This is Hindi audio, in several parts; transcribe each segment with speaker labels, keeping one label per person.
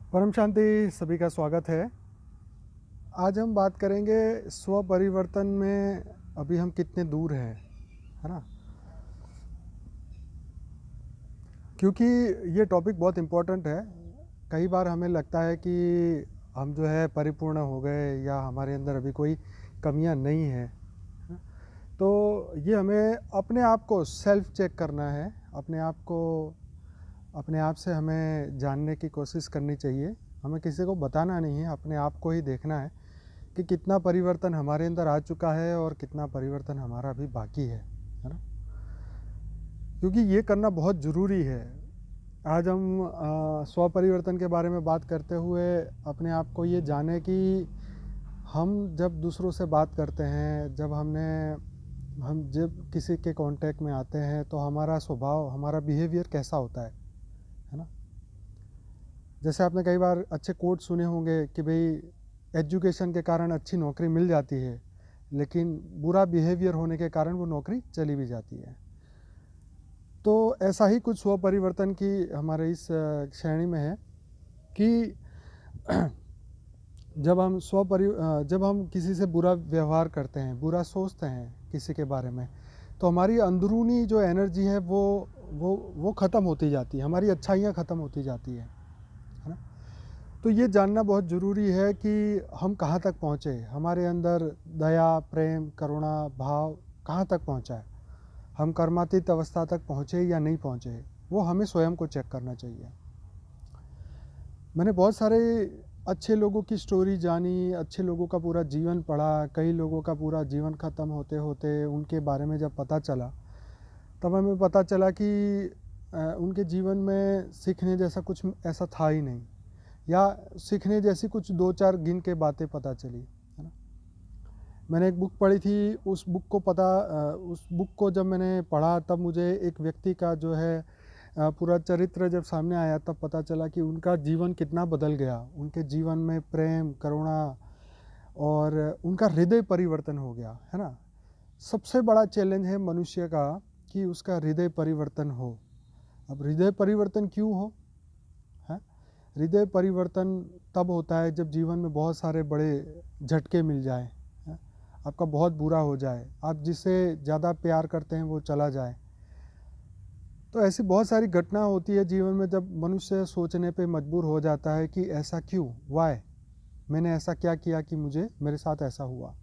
Speaker 1: परम शांति सभी का स्वागत है। आज हम बात करेंगे स्व परिवर्तन में अभी हम कितने दूर हैं, है ना। क्योंकि ये टॉपिक बहुत इम्पोर्टेंट है। कई बार हमें लगता है कि हम जो है परिपूर्ण हो गए या हमारे अंदर अभी कोई कमियां नहीं है। तो ये हमें अपने आप को सेल्फ चेक करना है, अपने आप से हमें जानने की कोशिश करनी चाहिए। हमें किसी को बताना नहीं है, अपने आप को ही देखना है कि कितना परिवर्तन हमारे अंदर आ चुका है और कितना परिवर्तन हमारा अभी बाकी है ना। क्योंकि ये करना बहुत ज़रूरी है। आज हम स्व परिवर्तन के बारे में बात करते हुए अपने आप को ये जाने कि हम जब दूसरों से बात करते हैं, हम जब किसी के कांटेक्ट में आते हैं तो हमारा स्वभाव, हमारा बिहेवियर कैसा होता है ना। जैसे आपने कई बार अच्छे कोट सुने होंगे कि भाई एजुकेशन के कारण अच्छी नौकरी मिल जाती है, लेकिन बुरा बिहेवियर होने के कारण वो नौकरी चली भी जाती है। तो ऐसा ही कुछ स्व परिवर्तन की हमारे इस श्रेणी में है कि जब हम किसी से बुरा व्यवहार करते हैं, बुरा सोचते हैं किसी के बारे में, तो हमारी अंदरूनी जो एनर्जी है वो ख़त्म होती जाती है, हमारी अच्छाइयाँ ख़त्म होती जाती है ना। तो ये जानना बहुत ज़रूरी है कि हम कहाँ तक पहुँचे, हमारे अंदर दया, प्रेम, करुणा भाव कहाँ तक पहुँचा है, हम कर्मातीत अवस्था तक पहुँचे या नहीं पहुँचे, वो हमें स्वयं को चेक करना चाहिए। मैंने बहुत सारे अच्छे लोगों की स्टोरी जानी, अच्छे लोगों का पूरा जीवन पढ़ा, कई लोगों का पूरा जीवन ख़त्म होते होते उनके बारे में जब पता चला, तब हमें पता चला कि उनके जीवन में सीखने जैसा कुछ ऐसा था ही नहीं, या सीखने जैसी कुछ दो चार गिन के बातें पता चली, है ना। मैंने एक बुक पढ़ी थी, उस बुक को जब मैंने पढ़ा तब मुझे एक व्यक्ति का जो है पूरा चरित्र जब सामने आया तब पता चला कि उनका जीवन कितना बदल गया। उनके जीवन में प्रेम, करुणा और उनका हृदय परिवर्तन हो गया, है ना। सबसे बड़ा चैलेंज है मनुष्य का कि उसका हृदय परिवर्तन हो। अब हृदय परिवर्तन क्यों हो, है? हृदय परिवर्तन तब होता है जब जीवन में बहुत सारे बड़े झटके मिल जाए, आपका बहुत बुरा हो जाए, आप जिससे ज़्यादा प्यार करते हैं वो चला जाए। तो ऐसी बहुत सारी घटना होती है जीवन में जब मनुष्य सोचने पे मजबूर हो जाता है कि ऐसा क्यों, वाई, मैंने ऐसा क्या किया कि मेरे साथ ऐसा हुआ।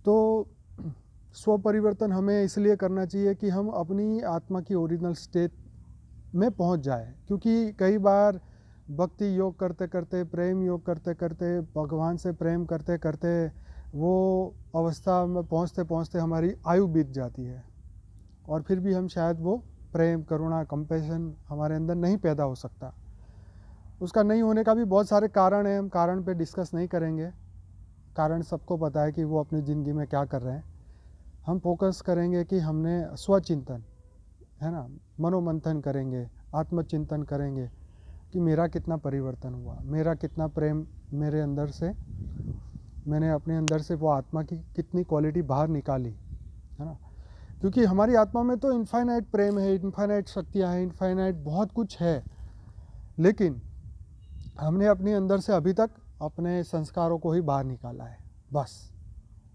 Speaker 1: तो स्व परिवर्तन हमें इसलिए करना चाहिए कि हम अपनी आत्मा की ओरिजिनल स्टेट में पहुंच जाए। क्योंकि कई बार भक्ति योग करते करते, प्रेम योग करते करते, भगवान से प्रेम करते करते वो अवस्था में पहुंचते पहुंचते हमारी आयु बीत जाती है और फिर भी हम शायद वो प्रेम, करुणा, कंपैशन हमारे अंदर नहीं पैदा हो सकता। उसका नहीं होने का भी बहुत सारे कारण हैं, हम कारण पे डिस्कस नहीं करेंगे। कारण सबको पता है कि वो अपनी ज़िंदगी में क्या कर रहे हैं। हम फोकस करेंगे कि हमने स्वचिंतन, है ना, मनोमंथन करेंगे, आत्मचिंतन करेंगे कि मेरा कितना परिवर्तन हुआ, मेरा कितना प्रेम मेरे अंदर से, मैंने अपने अंदर से वो आत्मा की कितनी क्वालिटी बाहर निकाली, है ना। क्योंकि हमारी आत्मा में तो इनफाइनाइट प्रेम है, इनफाइनाइट शक्तियाँ हैं, इनफाइनाइट बहुत कुछ है, लेकिन हमने अपने अंदर से अभी तक अपने संस्कारों को ही बाहर निकाला है, बस,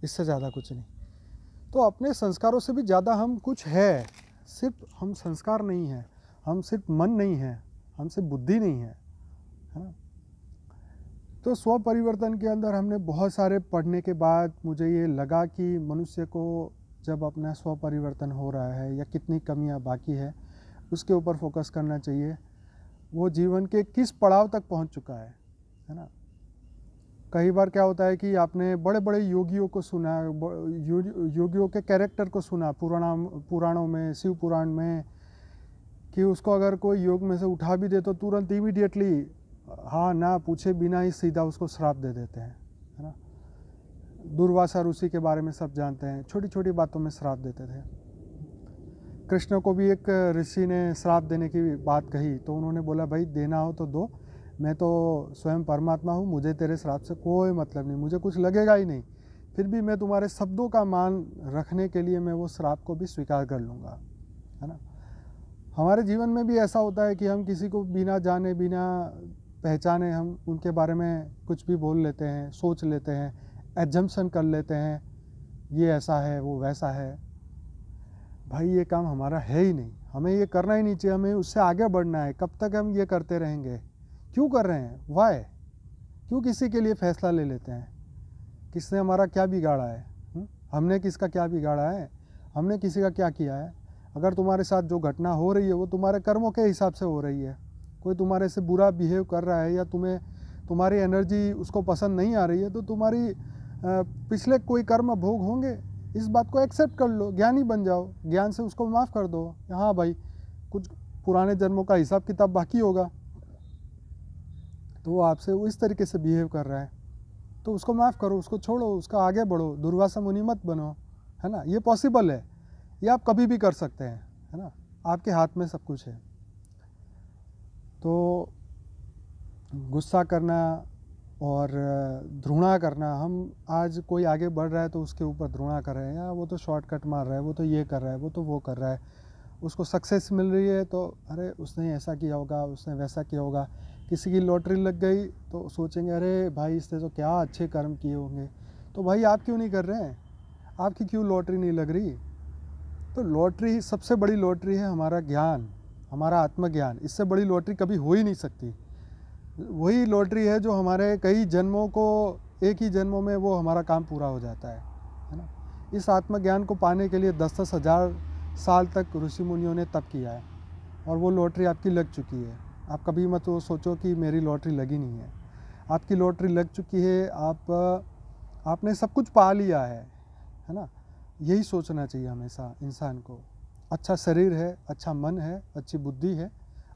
Speaker 1: इससे ज़्यादा कुछ नहीं। तो अपने संस्कारों से भी ज़्यादा हम कुछ है, सिर्फ हम संस्कार नहीं हैं, हम सिर्फ मन नहीं हैं, हम सिर्फ बुद्धि नहीं है ना। तो स्व परिवर्तन के अंदर हमने बहुत सारे पढ़ने के बाद मुझे ये लगा कि मनुष्य को जब अपना स्व परिवर्तन हो रहा है या कितनी कमियां बाकी है उसके ऊपर फोकस करना चाहिए। वो जीवन के किस पड़ाव तक पहुंच चुका है ना। कई बार क्या होता है कि आपने बड़े बड़े योगियों को सुना, योगियों के कैरेक्टर को सुना पुराणों में, शिव पुराण में, कि उसको अगर कोई योग में से उठा भी दे तो तुरंत इमीडिएटली हाँ ना पूछे बिना ही सीधा उसको श्राप दे देते हैं, है ना। दुर्वासा ऋषि के बारे में सब जानते हैं, छोटी छोटी बातों में श्राप देते थे। कृष्ण को भी एक ऋषि ने श्राप देने की बात कही तो उन्होंने बोला भाई देना हो तो दो, मैं तो स्वयं परमात्मा हूँ, मुझे तेरे श्राप से कोई मतलब नहीं, मुझे कुछ लगेगा ही नहीं, फिर भी मैं तुम्हारे शब्दों का मान रखने के लिए मैं वो श्राप को भी स्वीकार कर लूँगा, है ना। हमारे जीवन में भी ऐसा होता है कि हम किसी को बिना जाने बिना पहचाने हम उनके बारे में कुछ भी बोल लेते हैं, सोच लेते हैं, एजम्पशन कर लेते हैं, ये ऐसा है वो वैसा है। भाई ये काम हमारा है ही नहीं, हमें ये करना ही नहीं चाहिए, हमें उससे आगे बढ़ना है। कब तक हम ये करते रहेंगे? क्यों कर रहे हैं? वाई? क्यों किसी के लिए फैसला ले लेते हैं? किसने हमारा क्या बिगाड़ा है? हमने किसका क्या बिगाड़ा है? हमने किसी का क्या किया है? अगर तुम्हारे साथ जो घटना हो रही है वो तुम्हारे कर्मों के हिसाब से हो रही है, कोई तुम्हारे से बुरा बिहेव कर रहा है या तुम्हारी एनर्जी उसको पसंद नहीं आ रही है, तो तुम्हारी पिछले कोई कर्म भोग होंगे। इस बात को एक्सेप्ट कर लो, ज्ञानी बन जाओ, ज्ञान से उसको माफ़ कर दो। हाँ भाई, कुछ पुराने जन्मों का हिसाब किताब बाकी होगा, तो वो आपसे वो इस तरीके से बिहेव कर रहा है, तो उसको माफ़ करो, उसको छोड़ो, उसका आगे बढ़ो, दुर्वासा मुनि मत बनो, है ना। ये पॉसिबल है, ये आप कभी भी कर सकते हैं, है ना। आपके हाथ में सब कुछ है। तो गुस्सा करना और घृणा करना, हम आज कोई आगे बढ़ रहा है तो उसके ऊपर घृणा कर रहे हैं, या वो तो शॉर्टकट मार रहा है, वो तो ये कर रहा है, वो तो वो कर रहा है, उसको सक्सेस मिल रही है तो अरे उसने ऐसा किया होगा, उसने वैसा किया होगा। किसी की लॉटरी लग गई तो सोचेंगे अरे भाई इसने तो क्या अच्छे कर्म किए होंगे। तो भाई आप क्यों नहीं कर रहे हैं? आपकी क्यों लॉटरी नहीं लग रही? तो लॉटरी, सबसे बड़ी लॉटरी है हमारा ज्ञान, हमारा आत्मज्ञान। इससे बड़ी लॉटरी कभी हो ही नहीं सकती। वही लॉटरी है जो हमारे कई जन्मों को, एक ही जन्मों में वो हमारा काम पूरा हो जाता है ना। इस आत्मज्ञान को पाने के लिए 10-10 हज़ार साल तक ऋषि मुनियों ने तप किया है, और वो लॉटरी आपकी लग चुकी है। आप कभी मत वो सोचो कि मेरी लॉटरी लगी नहीं है, आपकी लॉटरी लग चुकी है। आपने सब कुछ पा लिया है ना। यही सोचना चाहिए हमेशा इंसान को। अच्छा शरीर है, अच्छा मन है, अच्छी बुद्धि है,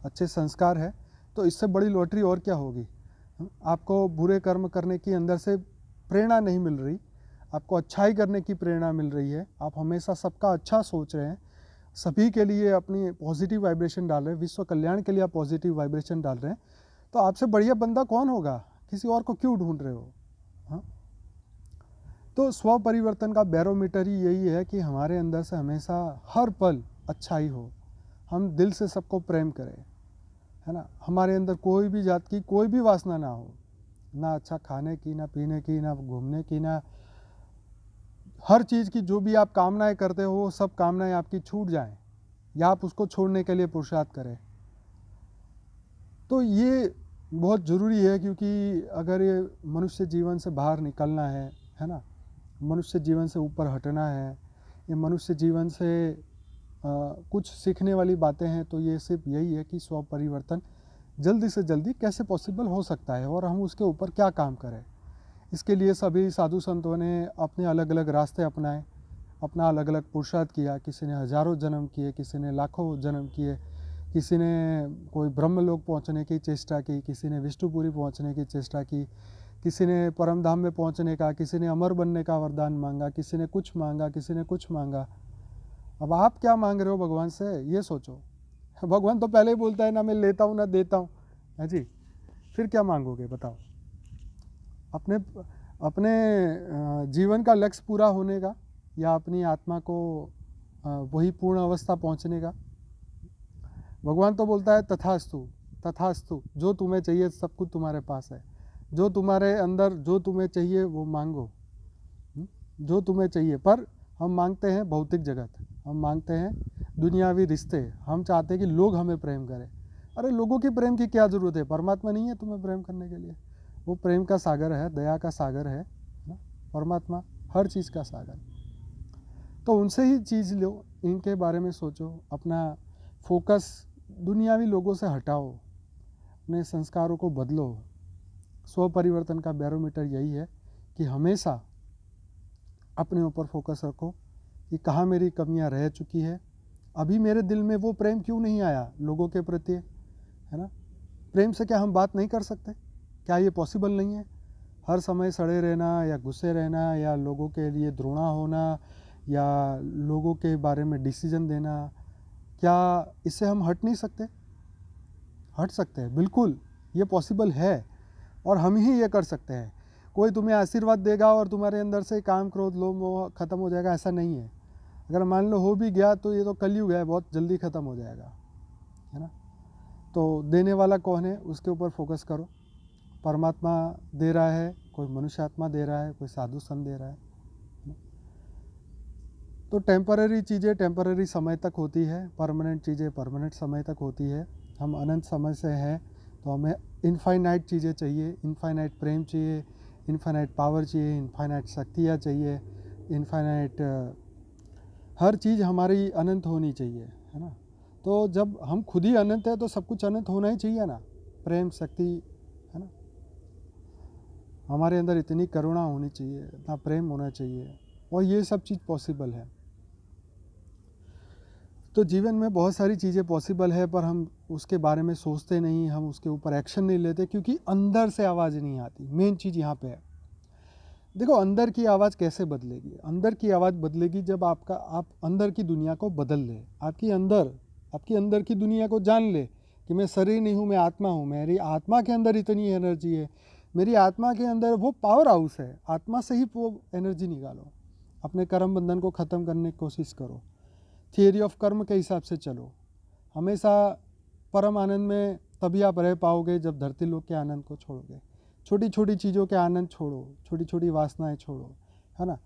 Speaker 1: अच्छे संस्कार है, तो इससे बड़ी लॉटरी और क्या होगी। आपको बुरे कर्म करने की अंदर से प्रेरणा नहीं मिल रही, आपको अच्छाई करने की प्रेरणा मिल रही है। आप हमेशा सबका अच्छा सोच रहे हैं, सभी के लिए अपनी पॉजिटिव वाइब्रेशन डाल रहे हैं, विश्व कल्याण के लिए आप पॉजिटिव वाइब्रेशन डाल रहे हैं, तो आपसे बढ़िया बंदा कौन होगा? किसी और को क्यों ढूंढ रहे हो? हाँ, तो स्व परिवर्तन का बैरोमीटर ही यही है कि हमारे अंदर से हमेशा हर पल अच्छाई हो, हम दिल से सबको प्रेम करें, है ना। हमारे अंदर कोई भी जात की कोई भी वासना ना हो, ना अच्छा खाने की, ना पीने की, ना घूमने की, ना हर चीज़ की जो भी आप कामनाएं करते हो वो सब कामनाएं आपकी छूट जाएं, या आप उसको छोड़ने के लिए पुरुषार्थ करें। तो ये बहुत ज़रूरी है, क्योंकि अगर ये मनुष्य जीवन से बाहर निकलना है ना, मनुष्य जीवन से ऊपर हटना है, ये मनुष्य जीवन से कुछ सीखने वाली बातें हैं, तो ये सिर्फ यही है कि स्व परिवर्तन जल्दी से जल्दी कैसे पॉसिबल हो सकता है और हम उसके ऊपर क्या काम करें। इसके लिए सभी साधु संतों ने अपने अलग अलग रास्ते अपनाए, अपना अलग अलग पुरुषार्थ किया। किसी ने हज़ारों जन्म किए, किसी ने लाखों जन्म किए, किसी ने कोई ब्रह्मलोक पहुंचने की चेष्टा की, किसी ने विष्णुपुरी पहुंचने की चेष्टा की, किसी ने परम धाम में पहुंचने का, किसी ने अमर बनने का वरदान मांगा, किसी ने कुछ मांगा, किसी ने कुछ मांगा। अब आप क्या मांग रहे हो भगवान से, ये सोचो। भगवान तो पहले ही बोलता है ना मैं लेता हूँ ना देता हूँ, है जी। फिर क्या मांगोगे बताओ? अपने अपने जीवन का लक्ष्य पूरा होने का, या अपनी आत्मा को वही पूर्ण अवस्था पहुँचने का? भगवान तो बोलता है तथास्तु तथास्तु, जो तुम्हें चाहिए सब कुछ तुम्हारे पास है, जो तुम्हारे अंदर जो तुम्हें चाहिए वो मांगो, जो तुम्हें चाहिए। पर हम मांगते हैं भौतिक जगत, हम मांगते हैं दुनियावी रिश्ते, हम चाहते हैं कि लोग हमें प्रेम करें। अरे लोगों की प्रेम की क्या ज़रूरत है? परमात्मा नहीं है तुम्हें प्रेम करने के लिए? वो प्रेम का सागर है, दया का सागर है ना, परमात्मा हर चीज़ का सागर। तो उनसे ही चीज़ लो, इनके बारे में सोचो, अपना फोकस दुनियावी लोगों से हटाओ, अपने संस्कारों को बदलो। स्व परिवर्तन का बैरोमीटर यही है कि हमेशा अपने ऊपर फोकस रखो कि कहाँ मेरी कमियाँ रह चुकी है, अभी मेरे दिल में वो प्रेम क्यों नहीं आया लोगों के प्रति, है ना। प्रेम से क्या हम बात नहीं कर सकते? क्या ये पॉसिबल नहीं है? हर समय सड़े रहना या गुस्से रहना या लोगों के लिए द्रोणा होना या लोगों के बारे में डिसीजन देना, क्या इससे हम हट नहीं सकते? हट सकते हैं, बिल्कुल ये पॉसिबल है, और हम ही ये कर सकते हैं। कोई तुम्हें आशीर्वाद देगा और तुम्हारे अंदर से काम क्रोध लोभ मोह खत्म हो जाएगा, ऐसा नहीं है। अगर मान लो हो भी गया तो ये तो कलयुग है, बहुत जल्दी ख़त्म हो जाएगा, है ना। तो देने वाला कौन है उसके ऊपर फोकस करो। परमात्मा दे रहा है, कोई मनुष्य आत्मा दे रहा है, कोई साधु संत दे रहा है। तो टेम्पररी चीज़ें टेम्पररी समय तक होती है, परमानेंट चीज़ें परमानेंट समय तक होती है। हम अनंत समय से हैं तो हमें इनफाइनाइट चीज़ें चाहिए, इनफाइनाइट प्रेम चाहिए, इनफाइनाइट पावर चाहिए, इनफाइनाइट शक्तियाँ चाहिए, इनफाइनाइट हर चीज़ हमारी अनंत होनी चाहिए, है ना। तो जब हम खुद ही अनंत है तो सब कुछ अनंत होना ही चाहिए ना, प्रेम शक्ति, है ना। हमारे अंदर इतनी करुणा होनी चाहिए, इतना प्रेम होना चाहिए, और ये सब चीज़ पॉसिबल है। तो जीवन में बहुत सारी चीज़ें पॉसिबल है, पर हम उसके बारे में सोचते नहीं, हम उसके ऊपर एक्शन नहीं लेते, क्योंकि अंदर से आवाज़ नहीं आती। मेन चीज़ यहाँ पे है। देखो, अंदर की आवाज़ कैसे बदलेगी? अंदर की आवाज़ बदलेगी जब आप अंदर की दुनिया को बदल ले। आपकी अंदर की दुनिया को जान ले कि मैं शरीर नहीं हूँ, मैं आत्मा हूँ। मेरी आत्मा के अंदर इतनी एनर्जी है, मेरी आत्मा के अंदर वो पावर हाउस है। आत्मा से ही वो एनर्जी निकालो, अपने कर्म बंधन को ख़त्म करने की कोशिश करो, थियरी ऑफ कर्म के हिसाब से चलो। हमेशा परम आनंद में तभी आप रह पाओगे जब धरती लोक के आनंद को छोड़ोगे। छोटी छोटी चीज़ों के आनंद छोड़ो, छोटी छोटी वासनाएं छोड़ो, है ना।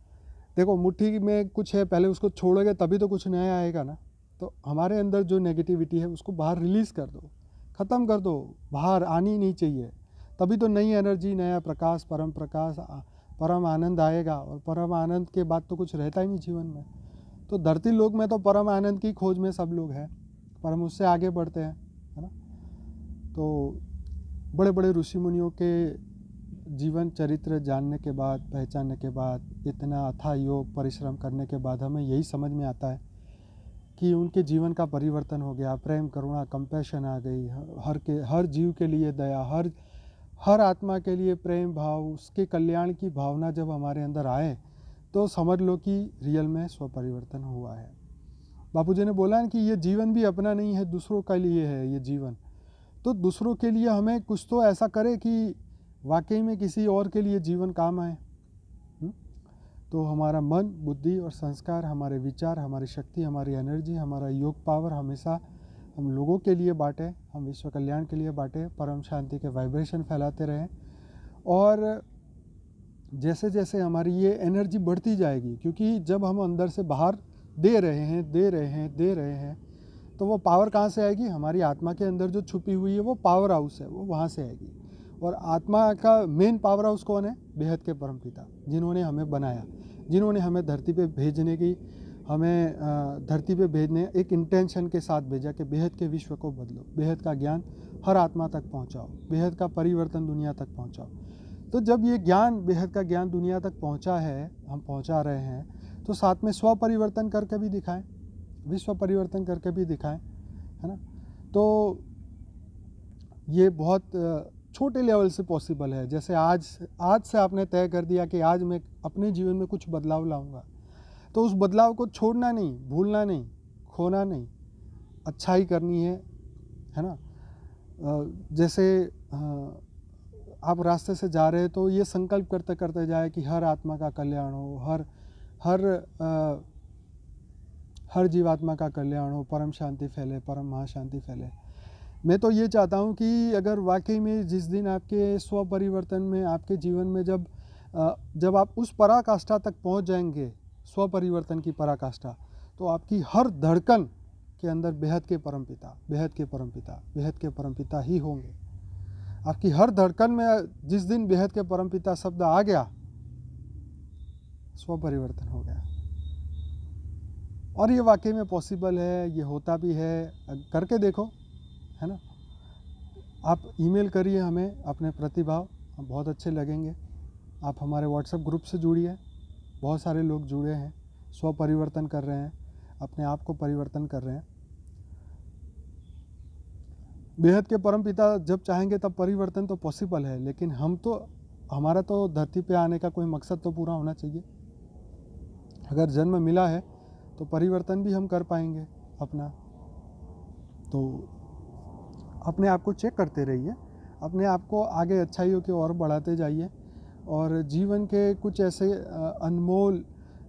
Speaker 1: देखो, मुट्ठी में कुछ है, पहले उसको छोड़ोगे तभी तो कुछ नया आएगा ना। तो हमारे अंदर जो नेगेटिविटी है उसको बाहर रिलीज़ कर दो, ख़त्म कर दो, बाहर आनी नहीं चाहिए। तभी तो नई एनर्जी, नया प्रकाश, परम आनंद आएगा। और परम आनंद के बाद तो कुछ रहता ही नहीं जीवन में। तो धरती लोक में तो परम आनंद की खोज में सब लोग हैं, पर हम उससे आगे बढ़ते हैं, है ना। तो बड़े बड़े ऋषि मुनियों के जीवन चरित्र जानने के बाद, पहचानने के बाद, इतना अथाह योग परिश्रम करने के बाद हमें यही समझ में आता है कि उनके जीवन का परिवर्तन हो गया। प्रेम, करुणा, कंपैशन आ गई। हर जीव के लिए दया, हर आत्मा के लिए प्रेम भाव, उसके कल्याण की भावना जब हमारे अंदर आए तो समझ लो कि रियल में स्वपरिवर्तन हुआ है। बापूजी ने बोला कि ये जीवन भी अपना नहीं है, दूसरों के लिए है ये जीवन। तो दूसरों के लिए हमें कुछ तो ऐसा करे कि वाकई में किसी और के लिए जीवन काम आए। तो हमारा मन, बुद्धि और संस्कार, हमारे विचार, हमारी शक्ति, हमारी एनर्जी, हमारा योग पावर हमेशा हम लोगों के लिए बांटे, हम विश्व कल्याण के लिए बांटे, परम शांति के वाइब्रेशन फैलाते रहें। और जैसे जैसे हमारी ये एनर्जी बढ़ती जाएगी, क्योंकि जब हम अंदर से बाहर दे रहे हैं तो वो पावर कहाँ से आएगी? हमारी आत्मा के अंदर जो छुपी हुई है वो पावर हाउस है, वो वहाँ से आएगी। और आत्मा का मेन पावर हाउस कौन है? बेहद के परमपिता, जिन्होंने हमें बनाया, जिन्होंने हमें धरती पे भेजने की, हमें धरती पे भेजने एक इंटेंशन के साथ भेजा कि बेहद के विश्व को बदलो, बेहद का ज्ञान हर आत्मा तक पहुँचाओ, बेहद का परिवर्तन दुनिया तक पहुँचाओ। तो जब ये ज्ञान, बेहद का ज्ञान दुनिया तक पहुँचा है, हम पहुँचा रहे हैं, तो साथ में स्व परिवर्तन करके भी दिखाएं, विश्व परिवर्तन करके भी दिखाएं, है ना। तो ये बहुत छोटे लेवल से पॉसिबल है। जैसे आज से आपने तय कर दिया कि आज मैं अपने जीवन में कुछ बदलाव लाऊंगा, तो उस बदलाव को छोड़ना नहीं, भूलना नहीं, खोना नहीं, अच्छाई करनी है ना। जैसे आप रास्ते से जा रहे हैं तो ये संकल्प करते करते जाए कि हर आत्मा का कल्याण हो, हर जीवात्मा का कल्याण हो, परम शांति फैले, परम महाशांति फैले। मैं तो ये चाहता हूँ कि अगर वाकई में जिस दिन आपके स्व परिवर्तन में, आपके जीवन में जब आप उस पराकाष्ठा तक पहुँच जाएंगे, स्व परिवर्तन की पराकाष्ठा, तो आपकी हर धड़कन के अंदर बेहद के परमपिता, बेहद के परमपिता, बेहद के परमपिता ही होंगे। आपकी हर धड़कन में जिस दिन बेहद के परमपिता शब्द आ गया, स्व परिवर्तन हो गया। और ये वाकई में पॉसिबल है, ये होता भी है, करके देखो, है ना। आप ईमेल करिए हमें अपने प्रतिभाव, हम बहुत अच्छे लगेंगे। आप हमारे व्हाट्सएप ग्रुप से जुड़िए, बहुत सारे लोग जुड़े हैं, स्व परिवर्तन कर रहे हैं, अपने आप को परिवर्तन कर रहे हैं। बेहद के परमपिता जब चाहेंगे तब परिवर्तन तो पॉसिबल है, लेकिन हमारा तो धरती पे आने का कोई मकसद तो पूरा होना चाहिए। अगर जन्म मिला है तो परिवर्तन भी हम कर पाएंगे अपना। तो अपने आप को चेक करते रहिए, अपने आप को आगे अच्छाइयों की ओर बढ़ाते जाइए, और जीवन के कुछ ऐसे अनमोल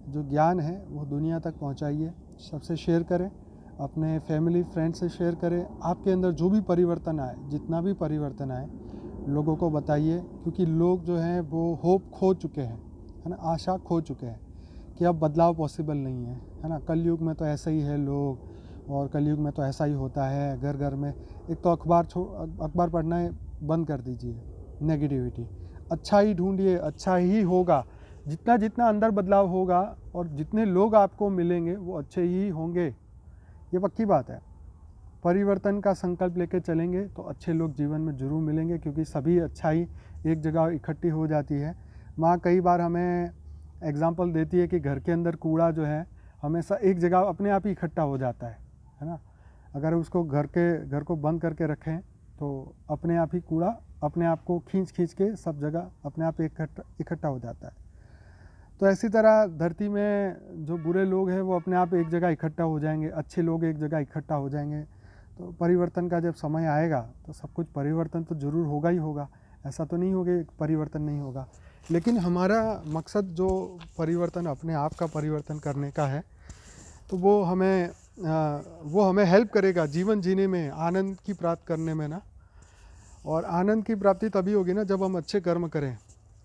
Speaker 1: जो ज्ञान है वो दुनिया तक पहुंचाइए, सबसे शेयर करें। अपने फैमिली फ्रेंड से शेयर करें। आपके अंदर जो भी परिवर्तन आए, जितना भी परिवर्तन आए, लोगों को बताइए, क्योंकि लोग जो हैं वो होप खो चुके हैं, है ना, आशा खो चुके हैं कि अब बदलाव पॉसिबल नहीं है ना। कलयुग में तो ऐसा ही है लोग, और कलयुग में तो ऐसा ही होता है घर घर में। एक तो अखबार पढ़ना बंद कर दीजिए, नेगेटिविटी। अच्छा ही ढूंढिए, अच्छा ही होगा। जितना जितना अंदर बदलाव होगा और जितने लोग आपको मिलेंगे वो अच्छे ही होंगे, ये पक्की बात है। परिवर्तन का संकल्प लेके चलेंगे तो अच्छे लोग जीवन में ज़रूर मिलेंगे, क्योंकि सभी अच्छाई एक जगह इकट्ठी हो जाती है। माँ कई बार हमें एग्जाम्पल देती है कि घर के अंदर कूड़ा जो है हमेशा एक जगह अपने आप ही इकट्ठा हो जाता है ना। अगर उसको घर को बंद करके रखें तो अपने आप ही कूड़ा अपने आप को खींच के सब जगह अपने आप इकट्ठा हो जाता है। तो ऐसी तरह धरती में जो बुरे लोग हैं वो अपने आप एक जगह इकट्ठा हो जाएंगे, अच्छे लोग एक जगह इकट्ठा हो जाएंगे। तो परिवर्तन का जब समय आएगा तो सब कुछ परिवर्तन तो ज़रूर होगा ही होगा। ऐसा तो नहीं होगा कि परिवर्तन नहीं होगा, लेकिन हमारा मकसद जो परिवर्तन, अपने आप का परिवर्तन करने का है, तो वो हमें हेल्प करेगा जीवन जीने में, आनंद की प्राप्त करने में ना। और आनंद की प्राप्ति तभी होगी ना जब हम अच्छे कर्म करें।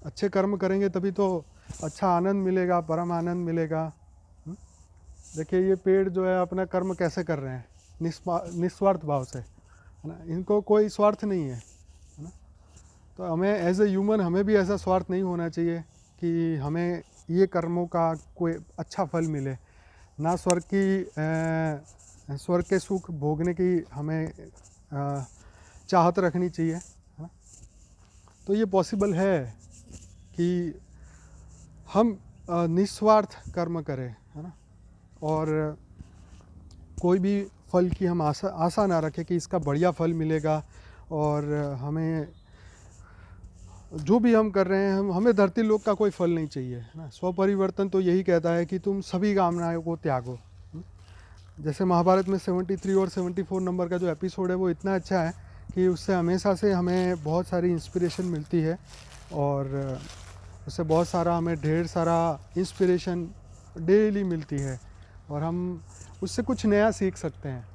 Speaker 1: अच्छे कर्म करेंगे तभी तो अच्छा आनंद मिलेगा, परम आनंद मिलेगा। देखिए ये पेड़ जो है अपना कर्म कैसे कर रहे हैं, निस्वार्थ भाव से, है ना। इनको कोई स्वार्थ नहीं है ना। तो हमें एज ए ह्यूमन हमें भी ऐसा स्वार्थ नहीं होना चाहिए कि हमें ये कर्मों का कोई अच्छा फल मिले ना। स्वर्ग के सुख भोगने की हमें चाहत रखनी चाहिए, है ना। तो ये पॉसिबल है कि हम निस्वार्थ कर्म करें, है ना, और कोई भी फल की हम आशा ना रखें कि इसका बढ़िया फल मिलेगा। और हमें जो भी हम कर रहे हैं, हमें धरती लोक का कोई फल नहीं चाहिए, है ना। स्वपरिवर्तन तो यही कहता है कि तुम सभी कामनाओं को त्यागो। जैसे महाभारत में 73 और 74 नंबर का जो एपिसोड है वो इतना अच्छा है कि उससे हमेशा से हमें बहुत सारी इंस्पिरेशन मिलती है, और उससे बहुत सारा हमें ढेर सारा इंस्पिरेशन डेली मिलती है, और हम उससे कुछ नया सीख सकते हैं।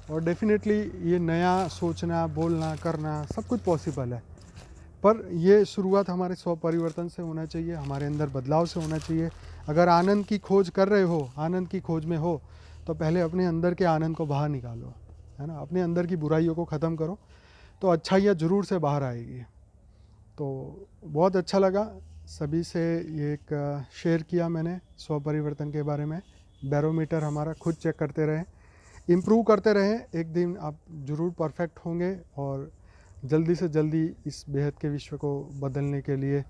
Speaker 1: और डेफिनेटली ये नया सोचना, बोलना, करना सब कुछ पॉसिबल है, पर ये शुरुआत हमारे स्व परिवर्तन से होना चाहिए, हमारे अंदर बदलाव से होना चाहिए। अगर आनंद की खोज कर रहे हो, आनंद की खोज में हो, तो पहले अपने अंदर के आनंद को बाहर निकालो, है ना। अपने अंदर की बुराइयों को ख़त्म करो तो अच्छाइयाँ ज़रूर से बाहर आएगी। तो बहुत अच्छा लगा, सभी से ये एक शेयर किया मैंने स्व परिवर्तन के बारे में। बैरोमीटर हमारा खुद चेक करते रहें, इम्प्रूव करते रहें, एक दिन आप ज़रूर परफेक्ट होंगे। और जल्दी से जल्दी इस बेहद के विश्व को बदलने के लिए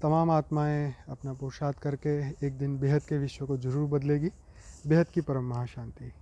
Speaker 1: तमाम आत्माएं अपना पुरुषार्थ करके एक दिन बेहद के विश्व को ज़रूर बदलेगी। बेहद की परम महाशांति।